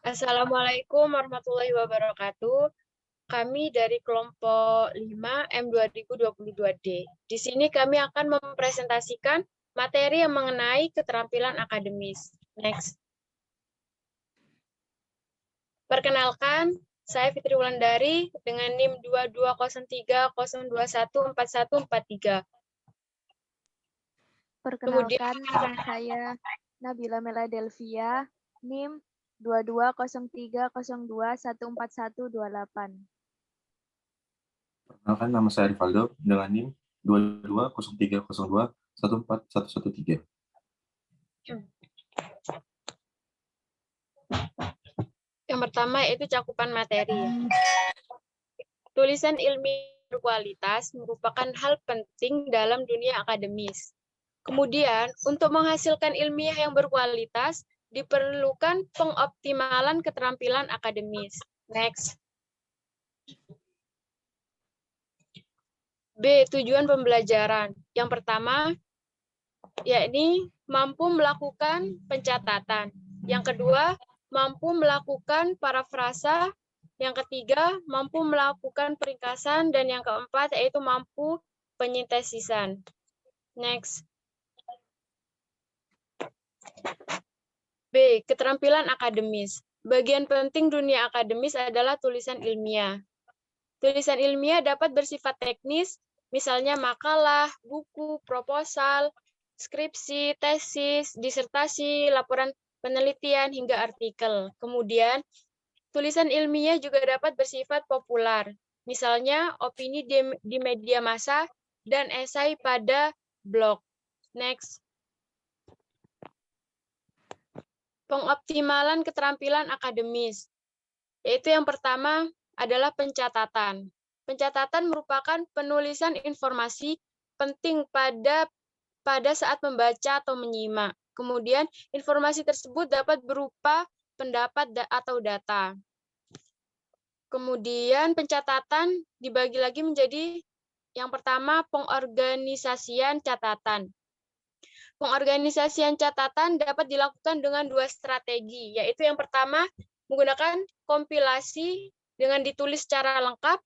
Assalamualaikum warahmatullahi wabarakatuh. Kami dari kelompok 5 M2022D. Di sini kami akan mempresentasikan materi yang mengenai keterampilan akademis. Next. Perkenalkan, saya Fitri Wulandari dengan NIM 220302141443. Perkenalkan, nama saya Nabila Meladelvia, NIM 220302144128. Perkenalkan, nama saya Rivaldo dengan NIM 220302141113. Yang pertama yaitu cakupan materi. Tulisan ilmiah berkualitas merupakan hal penting dalam dunia akademis. Kemudian, untuk menghasilkan ilmiah yang berkualitas, diperlukan pengoptimalan keterampilan akademis. Next. B. Tujuan pembelajaran. Yang pertama, yakni mampu melakukan pencatatan. Yang kedua, mampu melakukan parafrasa. Yang ketiga, mampu melakukan peringkasan. Dan yang keempat, yaitu mampu penyintesisan. Next. B. Keterampilan akademis. Bagian penting dunia akademis adalah tulisan ilmiah. Tulisan ilmiah dapat bersifat teknis, misalnya makalah, buku, proposal, skripsi, tesis, disertasi, laporan penelitian, hingga artikel. Kemudian, tulisan ilmiah juga dapat bersifat populer, misalnya opini di media massa dan esai pada blog. Next. Pengoptimalan keterampilan akademis, yaitu yang pertama adalah pencatatan. Pencatatan merupakan penulisan informasi penting pada saat membaca atau menyimak. Kemudian, informasi tersebut dapat berupa pendapat atau data. Kemudian, pencatatan dibagi lagi menjadi yang pertama, pengorganisasian catatan. Pengorganisasian catatan dapat dilakukan dengan dua strategi, yaitu yang pertama, menggunakan kompilasi dengan ditulis secara lengkap,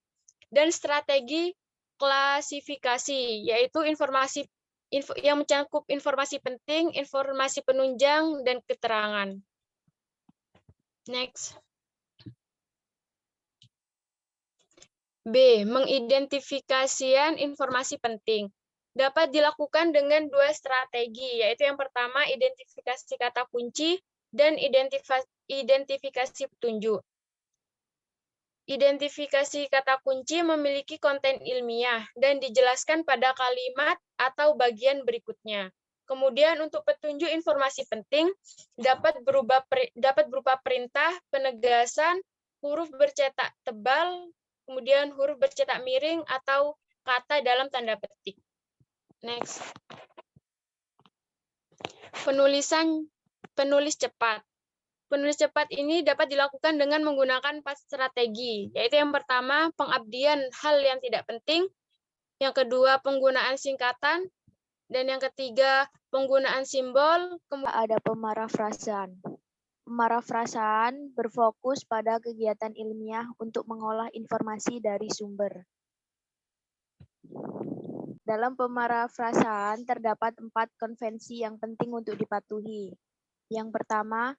dan strategi klasifikasi, yaitu yang mencakup informasi penting, informasi penunjang, dan keterangan. Next. B. Mengidentifikasian informasi penting. Dapat dilakukan dengan dua strategi, yaitu yang pertama, identifikasi kata kunci, dan identifikasi petunjuk. Identifikasi kata kunci memiliki konten ilmiah dan dijelaskan pada kalimat atau bagian berikutnya. Kemudian untuk petunjuk informasi penting dapat berupa perintah, penegasan, huruf bercetak tebal, kemudian huruf bercetak miring, atau kata dalam tanda petik. Next. Penulis cepat. Penulis cepat ini dapat dilakukan dengan menggunakan 4 strategi, yaitu yang pertama, pengabdian hal yang tidak penting, yang kedua, penggunaan singkatan, dan yang ketiga, penggunaan simbol. Ada pemarafrasan. Pemarafrasan berfokus pada kegiatan ilmiah untuk mengolah informasi dari sumber. Dalam pemarafrasan terdapat 4 konvensi yang penting untuk dipatuhi. Yang pertama,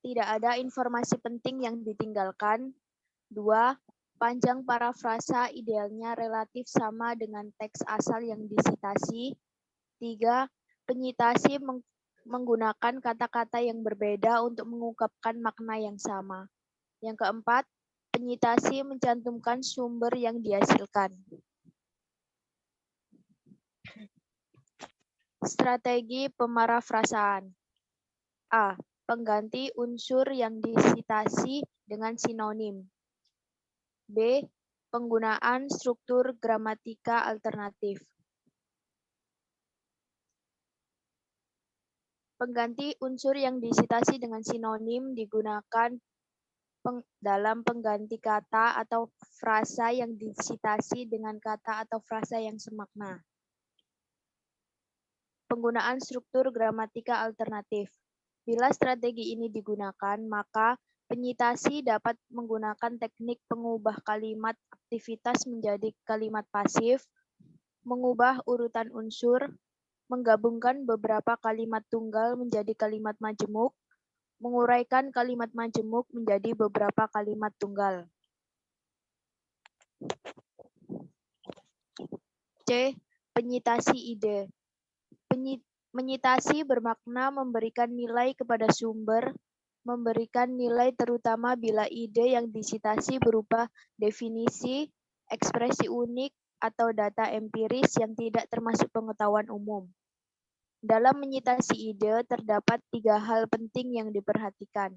tidak ada informasi penting yang ditinggalkan. 2. Panjang parafrasa idealnya relatif sama dengan teks asal yang disitasi. 3. Penyitasi menggunakan kata-kata yang berbeda untuk mengungkapkan makna yang sama. Yang keempat, penyitasi mencantumkan sumber yang dihasilkan. Strategi pemarafrasaan. A. Pengganti unsur yang disitasi dengan sinonim. B. Penggunaan struktur gramatika alternatif. Pengganti unsur yang disitasi dengan sinonim digunakan dalam pengganti kata atau frasa yang disitasi dengan kata atau frasa yang semakna. Penggunaan struktur gramatika alternatif. Bila strategi ini digunakan, maka Penyitasi dapat menggunakan teknik pengubah kalimat aktivitas menjadi kalimat pasif, mengubah urutan unsur, menggabungkan beberapa kalimat tunggal menjadi kalimat majemuk, menguraikan kalimat majemuk menjadi beberapa kalimat tunggal. C. Penyitasi ide. Menyitasi bermakna memberikan nilai kepada sumber, memberikan nilai terutama bila ide yang disitasi berupa definisi, ekspresi unik, atau data empiris yang tidak termasuk pengetahuan umum. Dalam menyitasi ide, terdapat 3 hal penting yang diperhatikan.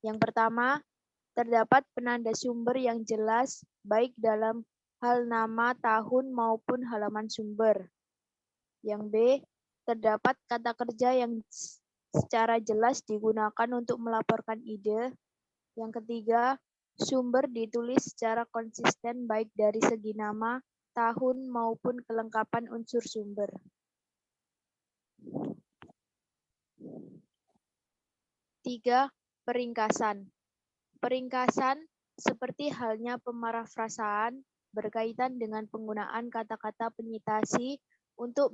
Yang pertama, terdapat penanda sumber yang jelas, baik dalam hal nama, tahun, maupun halaman sumber. Yang B, terdapat kata kerja yang secara jelas digunakan untuk melaporkan ide. Yang ketiga, sumber ditulis secara konsisten baik dari segi nama, tahun, maupun kelengkapan unsur sumber. 3. Peringkasan. Peringkasan, seperti halnya pemarafrasaan, berkaitan dengan penggunaan kata-kata penyitasi untuk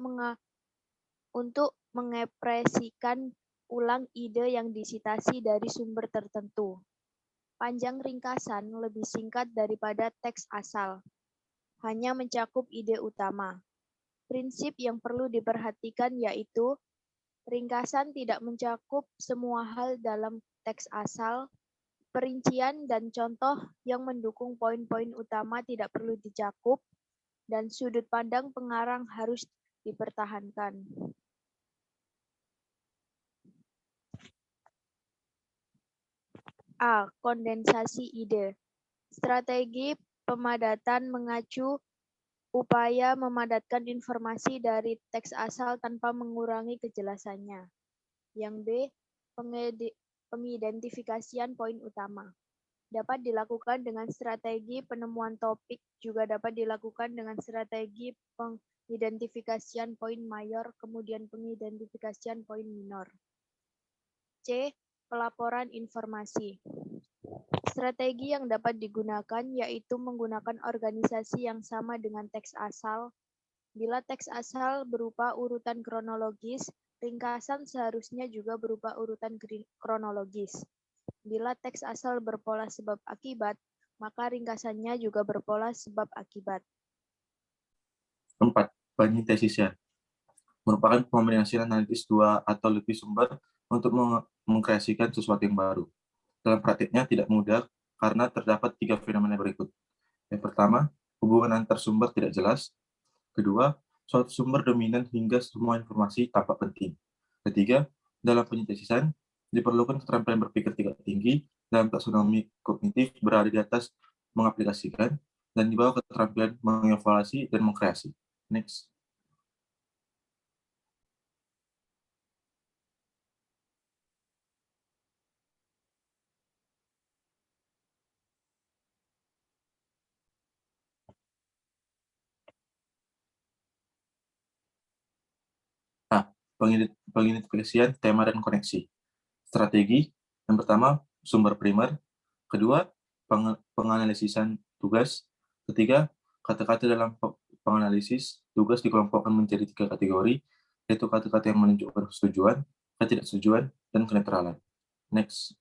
mengekspresikan ulang ide yang disitasi dari sumber tertentu. Panjang ringkasan lebih singkat daripada teks asal, hanya mencakup ide utama. Prinsip yang perlu diperhatikan yaitu ringkasan tidak mencakup semua hal dalam teks asal, perincian dan contoh yang mendukung poin-poin utama tidak perlu dicakup, dan sudut pandang pengarang harus dipertahankan. A. Kondensasi ide. Strategi pemadatan mengacu upaya memadatkan informasi dari teks asal tanpa mengurangi kejelasannya. Yang B. Pengidentifikasian poin utama. Dapat dilakukan dengan strategi penemuan topik, juga dapat dilakukan dengan strategi pengidentifikasian poin mayor, kemudian pengidentifikasian poin minor. C. Pelaporan informasi. Strategi yang dapat digunakan yaitu menggunakan organisasi yang sama dengan teks asal. Bila teks asal berupa urutan kronologis, ringkasan seharusnya juga berupa urutan kronologis. Bila teks asal berpola sebab akibat, maka ringkasannya juga berpola sebab akibat. 4. Penyintesisan merupakan kombinasi analisis 2 atau lebih sumber untuk mengkreasikan sesuatu yang baru. Dalam praktiknya tidak mudah karena terdapat 3 fenomena berikut. Yang pertama, hubungan antar sumber tidak jelas. Kedua, suatu sumber dominan hingga semua informasi tampak penting. Ketiga, dalam penyintesisan, diperlukan keterampilan berpikir tingkat tinggi dalam taksonomi kognitif berada di atas mengaplikasikan, dan di bawah keterampilan mengevaluasi dan mengkreasi. Next. Pengidentifikasian tema dan koneksi. Strategi, yang pertama, sumber primer. Kedua, penganalisisan tugas. Ketiga, kata-kata dalam penganalisis tugas dikelompokkan menjadi 3 kategori, yaitu kata-kata yang menunjukkan kesetujuan, ketidaksetujuan, dan kenetralan. Next.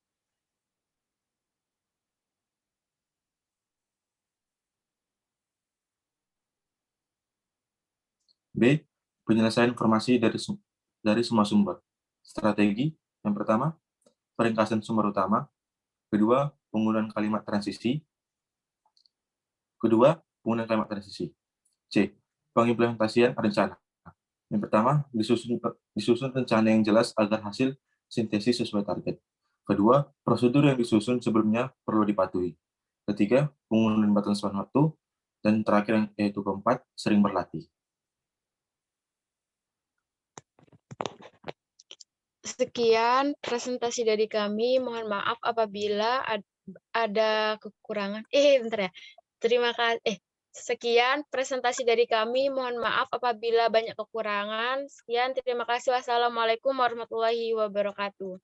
B. Penyelesaian informasi dari semua sumber. Strategi, yang pertama, peringkasan sumber utama. Kedua, penggunaan kalimat transisi. Kedua, penggunaan kalimat transisi. C. Pengimplementasian rencana. Yang pertama, disusun rencana yang jelas agar hasil sintesis sesuai target. Kedua, prosedur yang disusun sebelumnya perlu dipatuhi. Ketiga, penggunaan batasan waktu. Dan terakhir, yaitu keempat, sering berlatih. Sekian presentasi dari kami. Mohon maaf apabila ada kekurangan. Bentar ya. Terima kasih. Sekian presentasi dari kami. Mohon maaf apabila banyak kekurangan. Sekian, terima kasih. Wassalamualaikum warahmatullahi wabarakatuh.